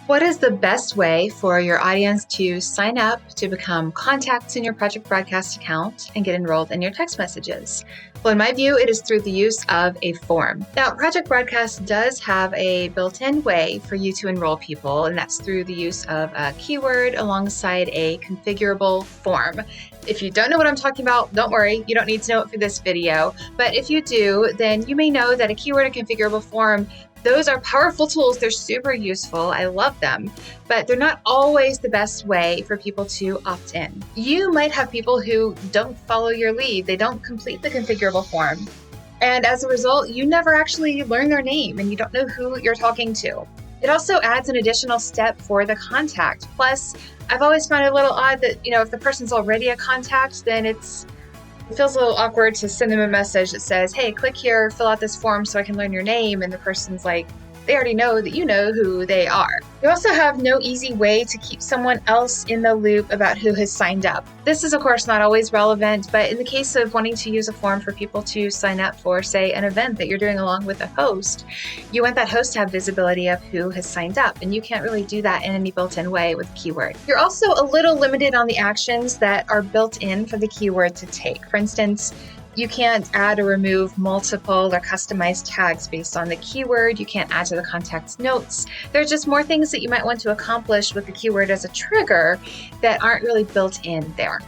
What is the best way for your audience to sign up to become contacts in your Project Broadcast account and get enrolled in your text messages? Well, in my view, it is through the use of a form. Now, Project Broadcast does have a built-in way for you to enroll people, and that's through the use of a keyword alongside a configurable form. If you don't know what I'm talking about, don't worry, you don't need to know it for this video. But if you do, then you may know that a keyword and configurable form, those are powerful tools. They're super useful. I love them, but they're not always the best way for people to opt in. You might have people who don't follow your lead. They don't complete the configurable form. And as a result, you never actually learn their name and you don't know who you're talking to. It also adds an additional step for the contact. Plus, I've always found it a little odd that, if the person's already a contact, then it feels a little awkward to send them a message that says, hey, click here, fill out this form so I can learn your name. And the person's like, they already know that you know who they are. You also have no easy way to keep someone else in the loop about who has signed up. This is, of course, not always relevant, but in the case of wanting to use a form for people to sign up for, say, an event that you're doing along with a host, you want that host to have visibility of who has signed up, and you can't really do that in any built-in way with keyword. You're also a little limited on the actions that are built in for the keyword to take. For instance, you can't add or remove multiple or customized tags based on the keyword. You can't add to the contact's notes. There's just more things that you might want to accomplish with the keyword as a trigger that aren't really built in there.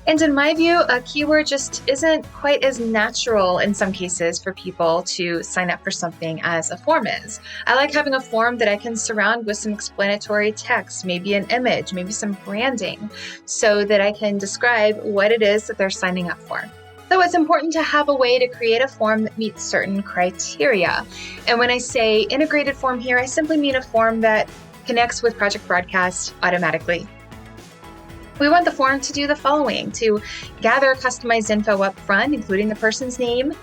And in my view, a keyword just isn't quite as natural in some cases for people to sign up for something as a form is. I like having a form that I can surround with some explanatory text, maybe an image, maybe some branding, so that I can describe what it is that they're signing up for. So it's important to have a way to create a form that meets certain criteria. And when I say integrated form here, I simply mean a form that connects with Project Broadcast automatically. We want the form to do the following: to gather customized info up front, including the person's name,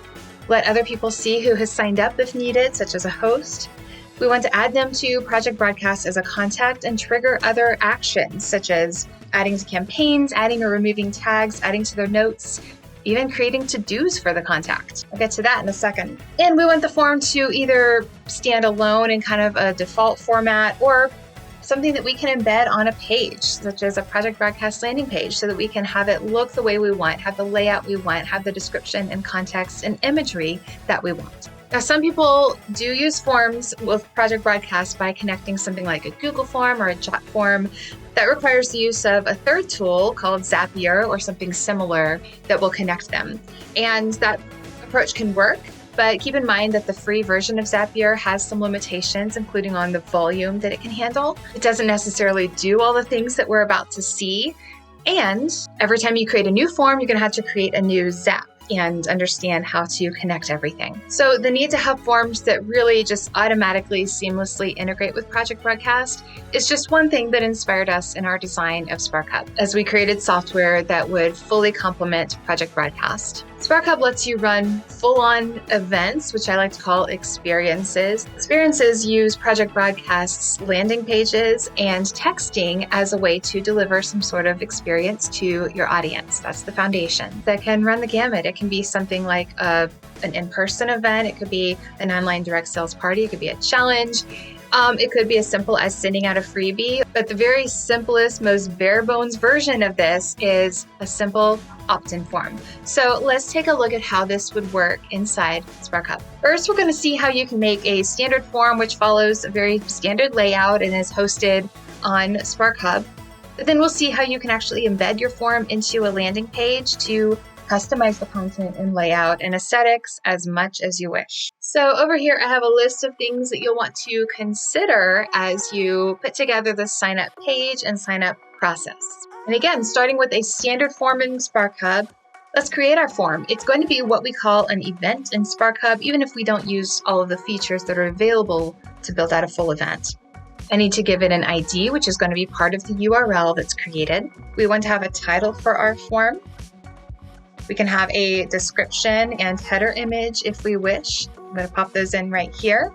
let other people see who has signed up if needed, such as a host. We want to add them to Project Broadcast as a contact and trigger other actions, such as adding to campaigns, adding or removing tags, adding to their notes, even creating to-dos for the contact. I'll get to that in a second. And we want the form to either stand alone in kind of a default format or something that we can embed on a page, such as a Project Broadcast landing page, so that we can have it look the way we want, have the layout we want, have the description and context and imagery that we want. Now, some people do use forms with Project Broadcast by connecting something like a Google form or a chat form. That requires the use of a third tool called Zapier or something similar that will connect them. And that approach can work, but keep in mind that the free version of Zapier has some limitations, including on the volume that it can handle. It doesn't necessarily do all the things that we're about to see. And every time you create a new form, you're going to have to create a new Zap and understand how to connect everything. So the need to have forms that really just automatically, seamlessly integrate with Project Broadcast is just one thing that inspired us in our design of SparkHub, as we created software that would fully complement Project Broadcast. SparkHub lets you run full-on events, which I like to call experiences. Experiences use Project Broadcast's landing pages and texting as a way to deliver some sort of experience to your audience. That's the foundation that can run the gamut. It can be something like an in-person event. It could be an online direct sales party. It could be a challenge. It could be as simple as sending out a freebie. But the very simplest, most bare bones version of this is a simple opt-in form. So let's take a look at how this would work inside SparkHub. First, we're going to see how you can make a standard form which follows a very standard layout and is hosted on SparkHub. But then we'll see how you can actually embed your form into a landing page to customize the content and layout and aesthetics as much as you wish. So over here, I have a list of things that you'll want to consider as you put together the sign up page and sign up process. And again, starting with a standard form in SparkHub, let's create our form. It's going to be what we call an event in SparkHub, even if we don't use all of the features that are available to build out a full event. I need to give it an ID, which is going to be part of the URL that's created. We want to have a title for our form. We can have a description and header image if we wish. I'm going to pop those in right here.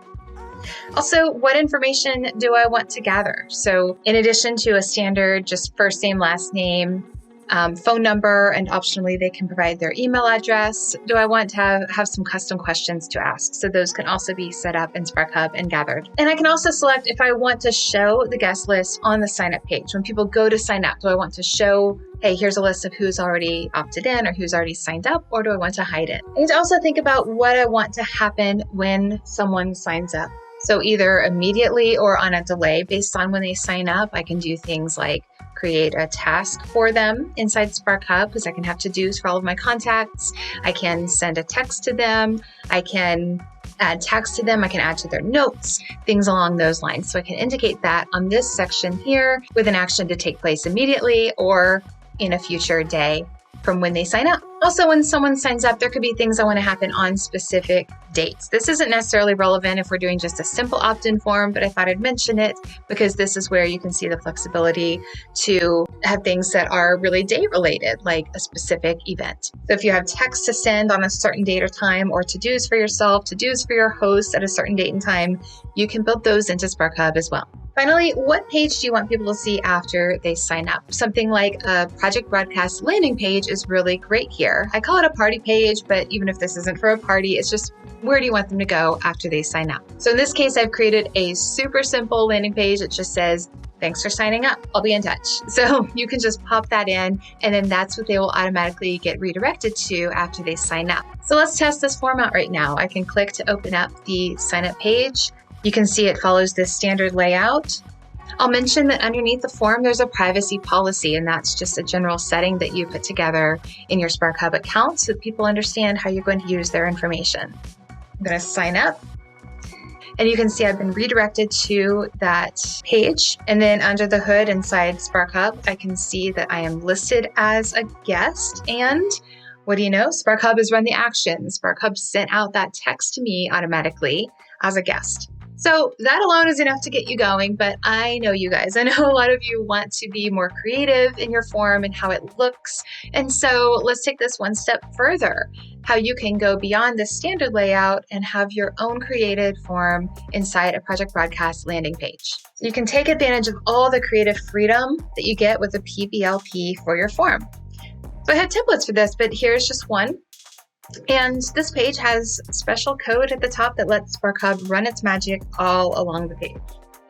Also, what information do I want to gather? So in addition to a standard just first name, last name, phone number, and optionally they can provide their email address. Do I want to have some custom questions to ask? So those can also be set up in SparkHub and gathered. And I can also select if I want to show the guest list on the sign up page. When people go to sign up, do I want to show, hey, here's a list of who's already opted in or who's already signed up, or do I want to hide it? I need to also think about what I want to happen when someone signs up. So either immediately or on a delay based on when they sign up. I can do things like create a task for them inside SparkHub because I can have to-dos for all of my contacts. I can send a text to them. I can add text to them. I can add to their notes, things along those lines. So I can indicate that on this section here with an action to take place immediately or in a future day from when they sign up. Also, when someone signs up, there could be things I want to happen on specific dates. This isn't necessarily relevant if we're doing just a simple opt-in form, but I thought I'd mention it because this is where you can see the flexibility to have things that are really date related, like a specific event. So if you have text to send on a certain date or time, or to-dos for yourself, to-dos for your host at a certain date and time, you can build those into SparkHub as well. Finally, what page do you want people to see after they sign up? Something like a project broadcast landing page is really great here. I call it a party page, but even if this isn't for a party, it's just where do you want them to go after they sign up? So in this case, I've created a super simple landing page that just says, thanks for signing up. I'll be in touch. So you can just pop that in, and then that's what they will automatically get redirected to after they sign up. So let's test this form out right now. I can click to open up the sign up page. You can see it follows this standard layout. I'll mention that underneath the form, there's a privacy policy, and that's just a general setting that you put together in your SparkHub account so that people understand how you're going to use their information. I'm going to sign up, and you can see I've been redirected to that page. And then under the hood inside SparkHub, I can see that I am listed as a guest. And what do you know? SparkHub has run the action. SparkHub sent out that text to me automatically as a guest. So that alone is enough to get you going, but I know you guys. I know a lot of you want to be more creative in your form and how it looks. And so let's take this one step further, how you can go beyond the standard layout and have your own created form inside a project broadcast landing page. So you can take advantage of all the creative freedom that you get with a PBLP for your form. So I have templates for this, but here's just one. And this page has special code at the top that lets SparkHub run its magic all along the page.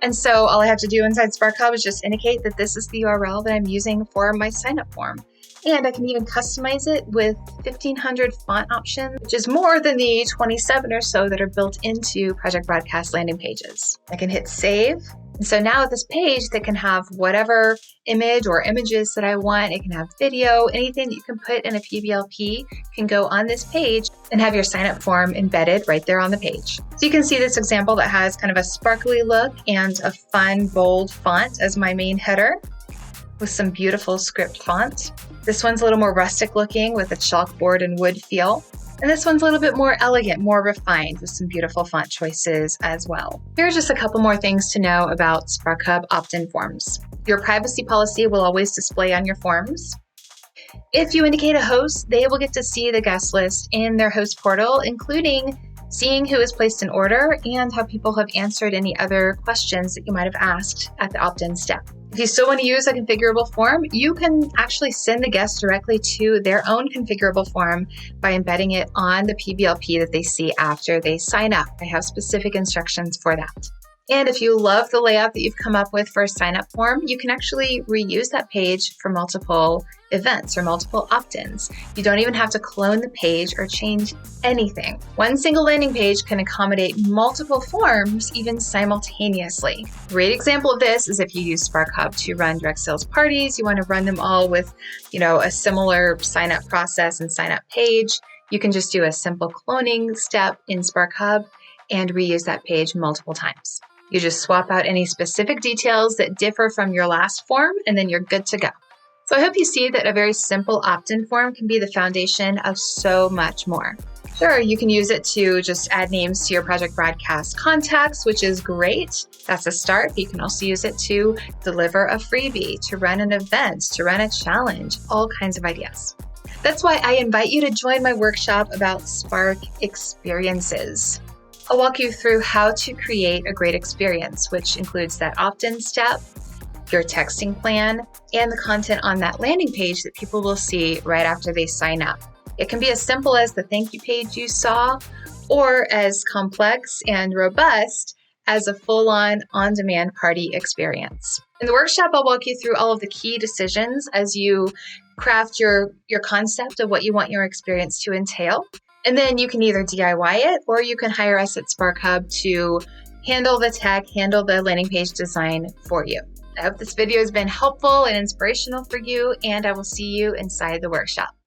And so all I have to do inside SparkHub is just indicate that this is the URL that I'm using for my sign-up form. And I can even customize it with 1,500 font options, which is more than the 27 or so that are built into Project Broadcast landing pages. I can hit save. And so now this page that can have whatever image or images that I want, it can have video, anything that you can put in a PBLP can go on this page and have your sign-up form embedded right there on the page. So you can see this example that has kind of a sparkly look and a fun, bold font as my main header with some beautiful script font. This one's a little more rustic looking with a chalkboard and wood feel. And this one's a little bit more elegant, more refined with some beautiful font choices as well. Here are just a couple more things to know about SparkHub opt-in forms. Your privacy policy will always display on your forms. If you indicate a host, they will get to see the guest list in their host portal, including seeing who is placed in order and how people have answered any other questions that you might have asked at the opt-in step. If you still want to use a configurable form, you can actually send the guest directly to their own configurable form by embedding it on the PBLP that they see after they sign up. I have specific instructions for that. And if you love the layout that you've come up with for a sign-up form, you can actually reuse that page for multiple events or multiple opt-ins. You don't even have to clone the page or change anything. One single landing page can accommodate multiple forms even simultaneously. A great example of this is if you use SparkHub to run direct sales parties, you want to run them all with, a similar sign-up process and sign-up page. You can just do a simple cloning step in SparkHub and reuse that page multiple times. You just swap out any specific details that differ from your last form, and then you're good to go. So I hope you see that a very simple opt-in form can be the foundation of so much more. Sure, you can use it to just add names to your project broadcast contacts, which is great. That's a start. You can also use it to deliver a freebie, to run an event, to run a challenge, all kinds of ideas. That's why I invite you to join my workshop about Spark experiences. I'll walk you through how to create a great experience, which includes that opt-in step, your texting plan, and the content on that landing page that people will see right after they sign up. It can be as simple as the thank you page you saw, or as complex and robust as a full-on on-demand party experience. In the workshop, I'll walk you through all of the key decisions as you craft your concept of what you want your experience to entail. And then you can either DIY it, or you can hire us at Spark Hub to handle the tech, handle the landing page design for you. I hope this video has been helpful and inspirational for you, and I will see you inside the workshop.